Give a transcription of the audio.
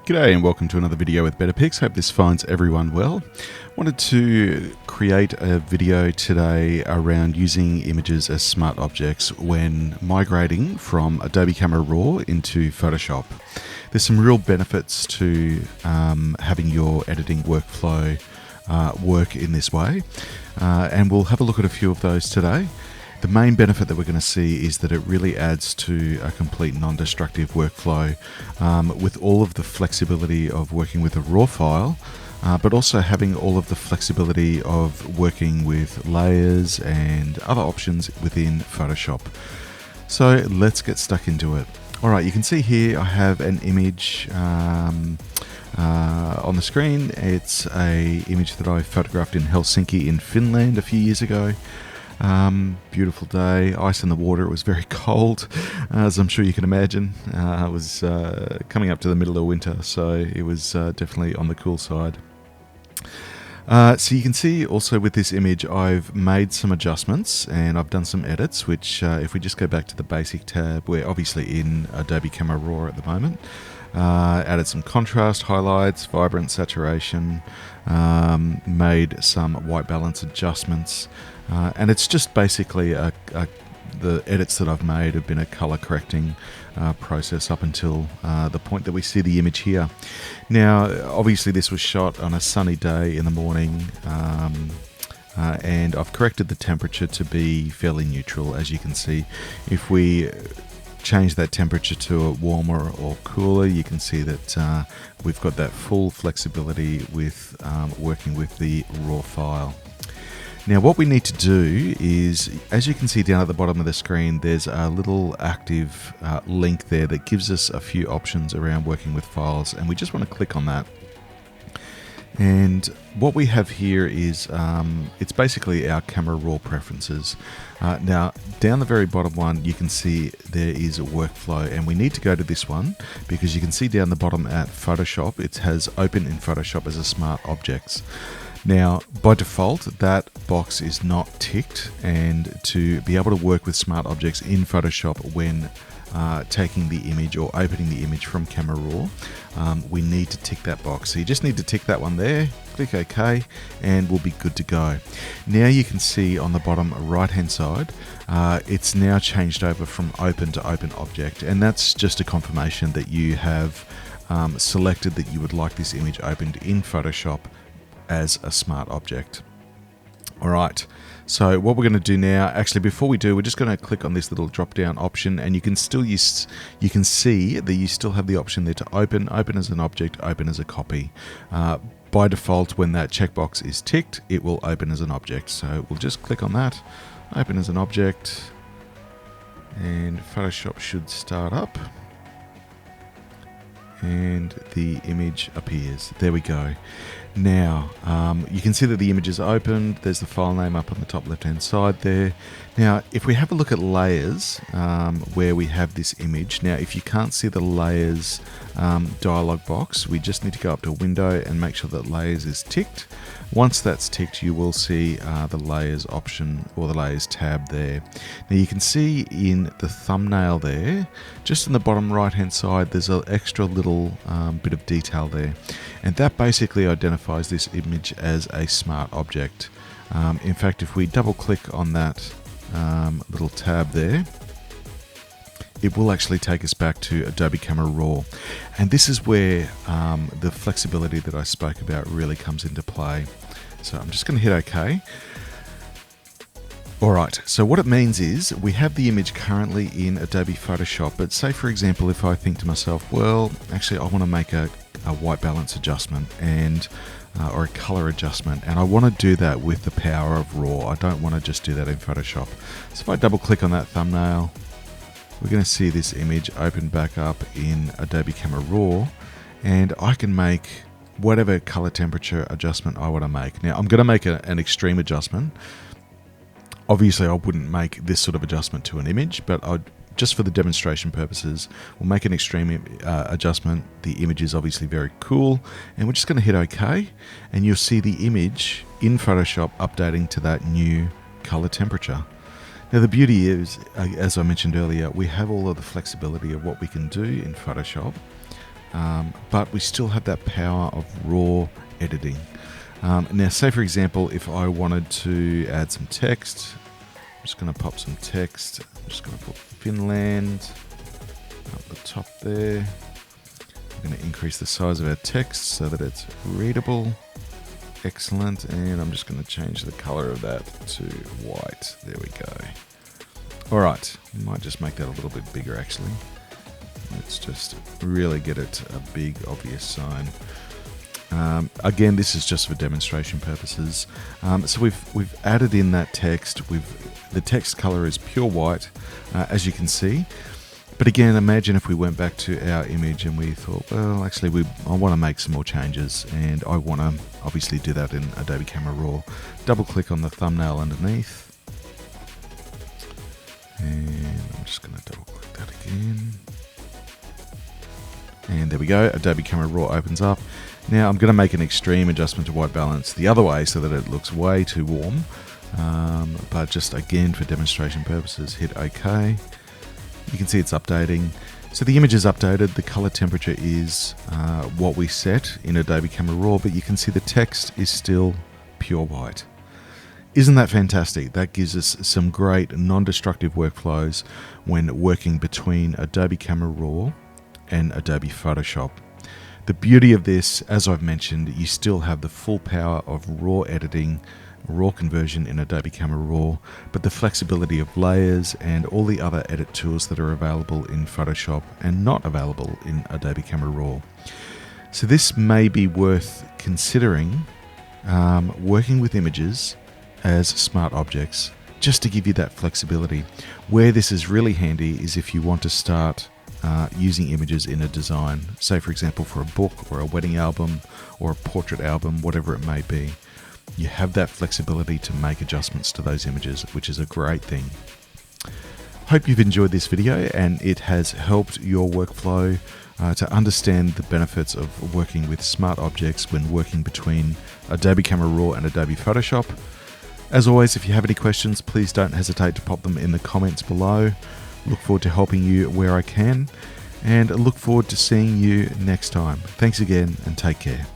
G'day and welcome to another video with Better Pics. Hope this finds everyone well. Wanted to create a video today around using images as smart objects when migrating from Adobe Camera Raw into Photoshop. There's some real benefits to having your editing workflow work in this way, and we'll have a look at a few of those today. The main benefit that we're going to see is that it really adds to a complete non-destructive workflow with all of the flexibility of working with a raw file, but also having all of the flexibility of working with layers and other options within Photoshop. So let's get stuck into it. Alright, you can see here I have an image on the screen. It's an image that I photographed in Helsinki in Finland a few years ago. Beautiful day, ice in the water. It was very cold, as I'm sure you can imagine. It was coming up to the middle of winter, so it was definitely on the cool side. So you can see also with this image I've made some adjustments and I've done some edits, which if we just go back to the basic tab, we're obviously in Adobe Camera Raw at the moment. Added some contrast, highlights, vibrant saturation, made some white balance adjustments, and it's just basically the edits that I've made have been a color correcting process up until the point that we see the image here. Now obviously this was shot on a sunny day in the morning, and I've corrected the temperature to be fairly neutral. As you can see, if we change that temperature to a warmer or cooler, you can see that we've got that full flexibility with working with the raw file. Now what we need to do is, as you can see down at the bottom of the screen, there's a little active link there that gives us a few options around working with files, and we just want to click on that. And what we have here is it's basically our Camera Raw preferences. Now down the very bottom one you can see there is a workflow, and we need to go to this one because you can see down the bottom at Photoshop it has open in Photoshop as a smart objects. Now by default that box is not ticked, and to be able to work with smart objects in Photoshop when taking the image or opening the image from Camera Raw, we need to tick that box. So you just need to tick that one there, click OK, and we'll be good to go. Now you can see on the bottom right hand side, it's now changed over from open to open object, and that's just a confirmation that you have selected that you would like this image opened in Photoshop as a smart object. Alright, so what we're going to do now, actually before we do, we're just going to click on this little drop down option, and you can see that you still have the option there to open as an object, open as a copy. By default, when that checkbox is ticked, it will open as an object. So we'll just click on that, open as an object, and Photoshop should start up. And the image appears. There we go. Now you can see that the image is opened. There's the file name up on the top left hand side there. Now if we have a look at layers, where we have this image, now if you can't see the layers dialog box, we just need to go up to window and make sure that layers is ticked. Once that's ticked, you will see the layers option or the layers tab there. Now you can see in the thumbnail there, just in the bottom right hand side, there's an extra little bit of detail there, and that basically identifies this image as a smart object. In fact, if we double click on that little tab there, it will actually take us back to Adobe Camera Raw, and this is where the flexibility that I spoke about really comes into play. So I'm just going to hit OK. Alright, so what it means is we have the image currently in Adobe Photoshop, but say for example if I think to myself, well actually I want to make a white balance adjustment and or a color adjustment, and I want to do that with the power of RAW. I don't want to just do that in Photoshop. So if I double click on that thumbnail, we're going to see this image open back up in Adobe Camera Raw, and I can make whatever color temperature adjustment I want to make. Now I'm going to make an extreme adjustment. Obviously I wouldn't make this sort of adjustment to an image, but I'd, just for the demonstration purposes, we'll make an extreme adjustment. The image is obviously very cool, and we're just going to hit OK, and you'll see the image in Photoshop updating to that new color temperature. Now the beauty is, as I mentioned earlier, we have all of the flexibility of what we can do in Photoshop but we still have that power of raw editing. Now, say for example, if I wanted to add some text, I'm just going to pop some text. I'm just going to put Finland up the top there. I'm going to increase the size of our text so that it's readable. Excellent. And I'm just going to change the color of that to white. There we go. All right. Might just make that a little bit bigger actually. Let's just really get it a big, obvious sign. Again, this is just for demonstration purposes. So we've added in that text. The text color is pure white, as you can see. But again, imagine if we went back to our image and we thought, well, actually, I want to make some more changes, and I want to obviously do that in Adobe Camera Raw. Double click on the thumbnail underneath, and I'm just going to double click that again. And there we go, Adobe Camera Raw opens up. Now I'm going to make an extreme adjustment to white balance the other way so that it looks way too warm. But just again, for demonstration purposes, hit OK. You can see it's updating. So the image is updated, the color temperature is what we set in Adobe Camera Raw, but you can see the text is still pure white. Isn't that fantastic? That gives us some great non-destructive workflows when working between Adobe Camera Raw and Adobe Photoshop. The beauty of this, as I've mentioned, you still have the full power of raw editing, raw conversion in Adobe Camera Raw, but the flexibility of layers and all the other edit tools that are available in Photoshop and not available in Adobe Camera Raw. So this may be worth considering working with images as smart objects, just to give you that flexibility. Where this is really handy is if you want to start using images in a design, say for example for a book or a wedding album or a portrait album, whatever it may be. You have that flexibility to make adjustments to those images, which is a great thing. Hope you've enjoyed this video and it has helped your workflow to understand the benefits of working with smart objects when working between Adobe Camera Raw and Adobe Photoshop. As always, if you have any questions, please don't hesitate to pop them in the comments below. Look forward to helping you where I can, and look forward to seeing you next time. Thanks again and take care.